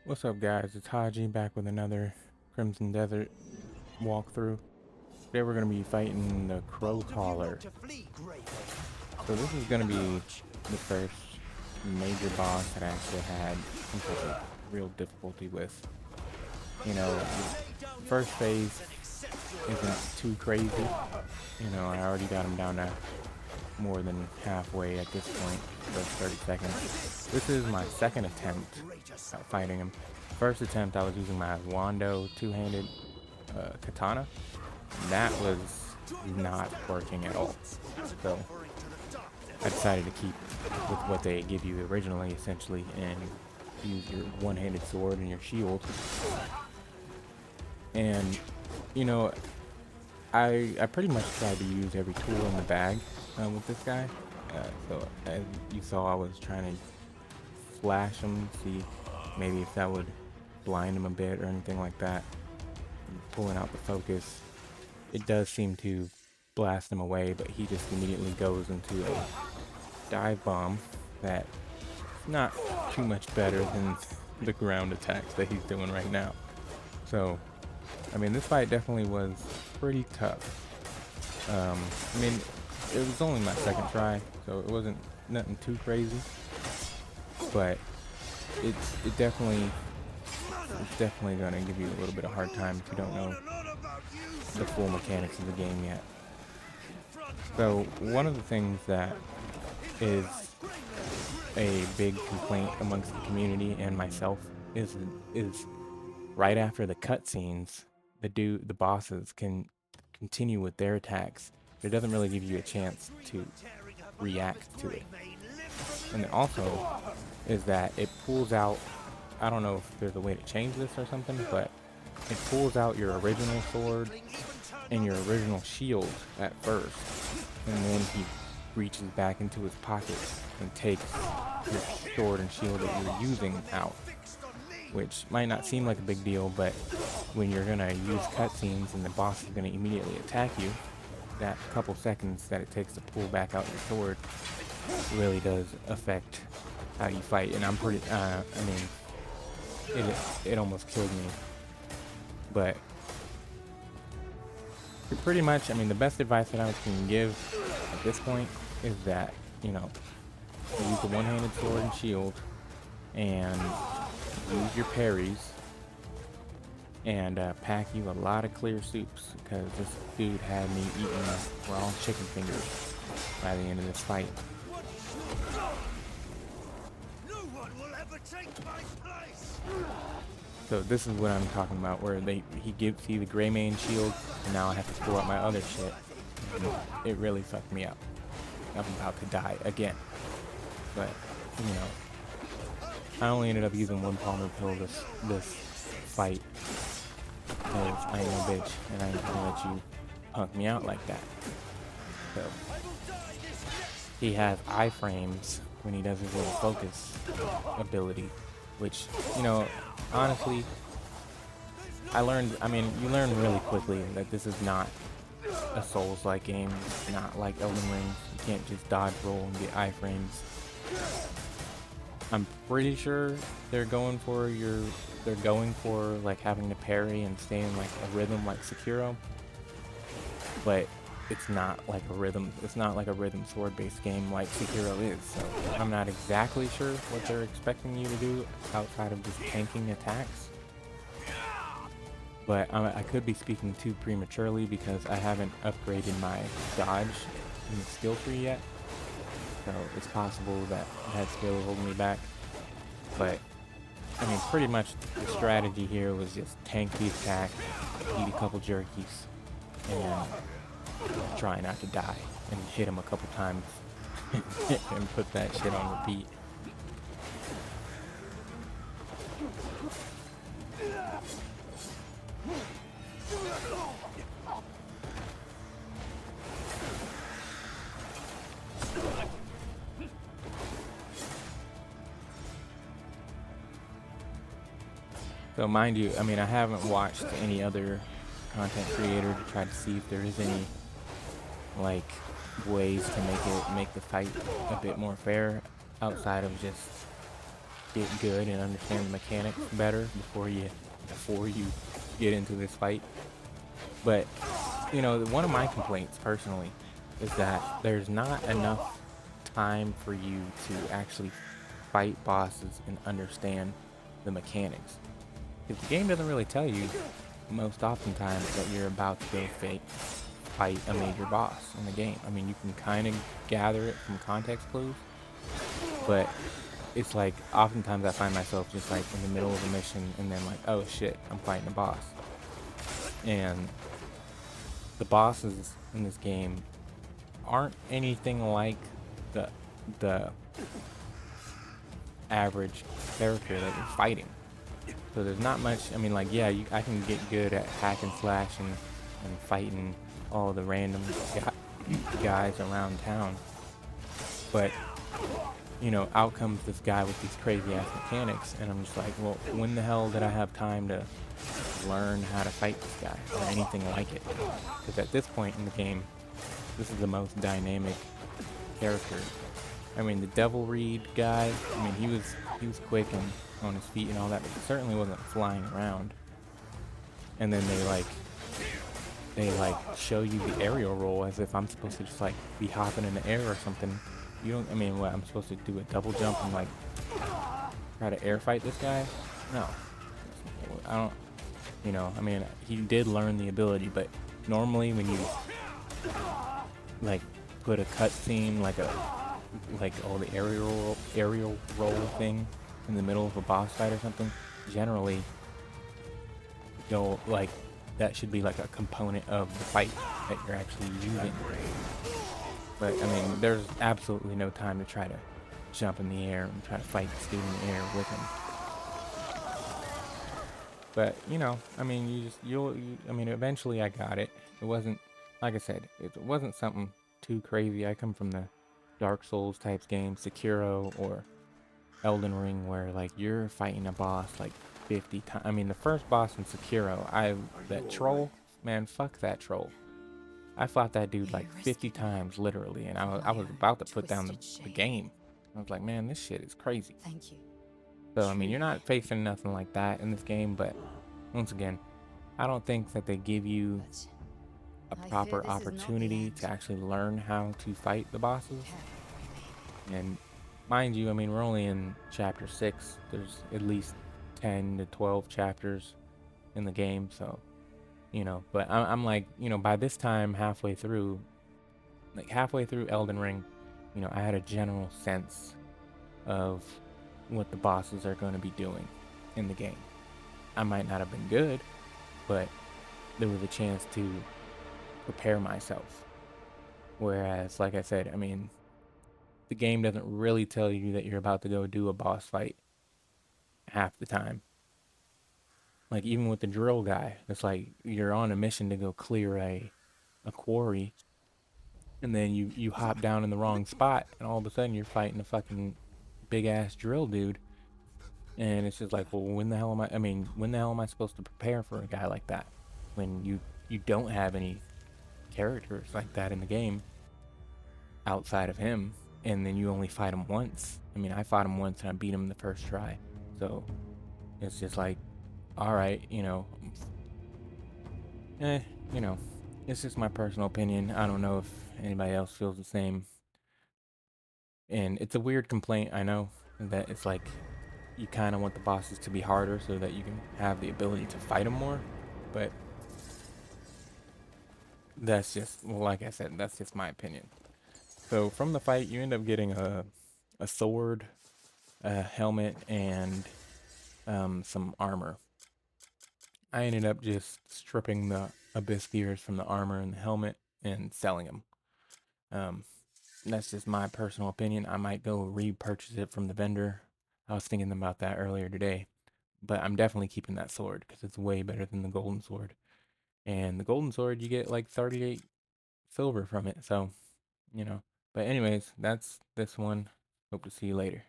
What's up, guys? It's Haji back with another Crimson Desert walkthrough. Today we're going to be fighting the Crow Caller. So this is going to be the first major boss that I actually had some type of real difficulty with. You know, the first phase isn't too crazy. You know, I already got him down to more than halfway at this point, first 30 seconds. This is my second attempt at fighting him. First attempt I was using my Wando two-handed katana. That was not working at all. So I decided to keep with what they give you originally, essentially, and use your one-handed sword and your shield. And, you know, I pretty much tried to use every tool in the bag with this guy. So as you saw, I was trying to flash him, see maybe if that would blind him a bit or anything like that. Pulling out the focus, it does seem to blast him away, but he just immediately goes into a dive bomb that not too much better than the ground attacks that he's doing right now. So I mean, this fight definitely was pretty tough. I mean, it was only my second try, so it wasn't nothing too crazy, but it's definitely going to give you a little bit of hard time if you don't know the full mechanics of the game yet. So one of the things that is a big complaint amongst the community and myself is right after the cutscenes, the bosses can continue with their attacks. It doesn't really give you a chance to react to it. And then also is that it pulls out, I don't know if there's a way to change this or something, but it pulls out your original sword and your original shield at first, and then he reaches back into his pocket and takes your sword and shield that you were using out, which might not seem like a big deal, but when you're gonna use cutscenes and the boss is gonna immediately attack you, that couple seconds that it takes to pull back out your sword really does affect how you fight. And I'm pretty, I mean, it almost killed me. But pretty much, I mean, the best advice that I can give at this point is that, you know, use the one-handed sword and shield, and use your parries, and pack you a lot of clear soups, because this dude had me eating raw chicken fingers by the end of this fight. So this is what I'm talking about, where he gives you the Greymane shield, and now I have to pull out my other shit. It really fucked me up. I'm about to die again. But, you know, I only ended up using one Palmer pill this fight, because I ain't no bitch, and I ain't gonna let you punk me out like that. So he has iframes when he does his little focus ability, which, you know, honestly, I mean, you learn really quickly that this is not a Souls-like game. It's not like Elden Ring. You can't just dodge roll and get iframes. I'm pretty sure they're going for like having to parry and stay in like a rhythm like Sekiro, but it's not like a rhythm sword-based game like Sekiro is. So I'm not exactly sure what they're expecting you to do outside of just tanking attacks. But I could be speaking too prematurely because I haven't upgraded my dodge in the skill tree yet. So it's possible that that skill is holding me back. But I mean, pretty much the strategy here was just tank the attack, eat a couple jerkies, and try not to die, and hit him a couple times and put that shit on repeat. So mind you, I mean, I haven't watched any other content creator to try to see if there is any like ways to make the fight a bit more fair outside of just get good and understand the mechanics better before you get into this fight. But you know, one of my complaints personally is that there's not enough time for you to actually fight bosses and understand the mechanics. Because the game doesn't really tell you most oftentimes that you're about to go fight a major boss in the game. I mean, you can kind of gather it from context clues, but it's like oftentimes I find myself just like in the middle of a mission and then like, oh shit, I'm fighting a boss. And the bosses in this game aren't anything like the the average character that you're fighting. So there's not much. I mean, like, yeah, I can get good at hack and slash and fighting all the random guys around town, but you know, out comes this guy with these crazy ass mechanics, and I'm just like, well, when the hell did I have time to learn how to fight this guy or anything like it? Because at this point in the game, this is the most dynamic character. I mean, the Devil Reed guy, I mean, he was quick and on his feet and all that, but he certainly wasn't flying around. And then they like show you the aerial roll as if I'm supposed to just like be hopping in the air or something. You don't, I mean, what, I'm supposed to do a double jump and like try to air fight this guy? No. I don't, you know, I mean, he did learn the ability, but normally when you like put a cutscene like all the aerial roll thing in the middle of a boss fight or something, generally you'll like that should be like a component of the fight that you're actually using. But I mean, there's absolutely no time to try to jump in the air and try to fight this dude in the air with him. But you know, I mean, I mean, eventually I got it. It wasn't, like I said, it wasn't something too crazy. I come from the Dark Souls types games, Sekiro or Elden Ring, where like you're fighting a boss like 50 times. I mean, the first boss in Sekiro, that troll, man, fuck that troll. I fought that dude like 50 times literally, and I was about to put down the game. I was like, man, this shit is crazy. Thank you. So I mean, you're not facing nothing like that in this game, but once again, I don't think that they give you a But I fear proper this is not the opportunity end. to actually learn how to fight the bosses. Careful, Amy. And mind you, I mean, we're only in chapter 6. There's at least 10 to 12 chapters in the game, so you know. But I'm like, you know, by this time, halfway through Elden Ring, you know, I had a general sense of what the bosses are going to be doing in the game. I might not have been good, but there was a chance to prepare myself. Whereas, like I said, I mean, the game doesn't really tell you that you're about to go do a boss fight half the time. Like even with the drill guy, it's like you're on a mission to go clear a quarry, and then you hop down in the wrong spot, and all of a sudden you're fighting a fucking big ass drill dude, and it's just like, well, when the hell am I? I mean, when the hell am I supposed to prepare for a guy like that when you don't have any characters like that in the game outside of him, and then you only fight him once? I mean, I fought him once and I beat him the first try, so it's just like, all right, eh, you know, it's just my personal opinion. I don't know if anybody else feels the same. And it's a weird complaint, I know, that it's like you kind of want the bosses to be harder so that you can have the ability to fight them more. But that's just, well, like I said, that's just my opinion. So from the fight, you end up getting a sword, a helmet, and some armor. I ended up just stripping the abyss gears from the armor and the helmet and selling them. Um, that's just my personal opinion. I might go repurchase it from the vendor. I was thinking about that earlier today, but I'm definitely keeping that sword because it's way better than the golden sword. And the golden sword, you get like 38 silver from it. So, you know. But anyways, that's this one. Hope to see you later.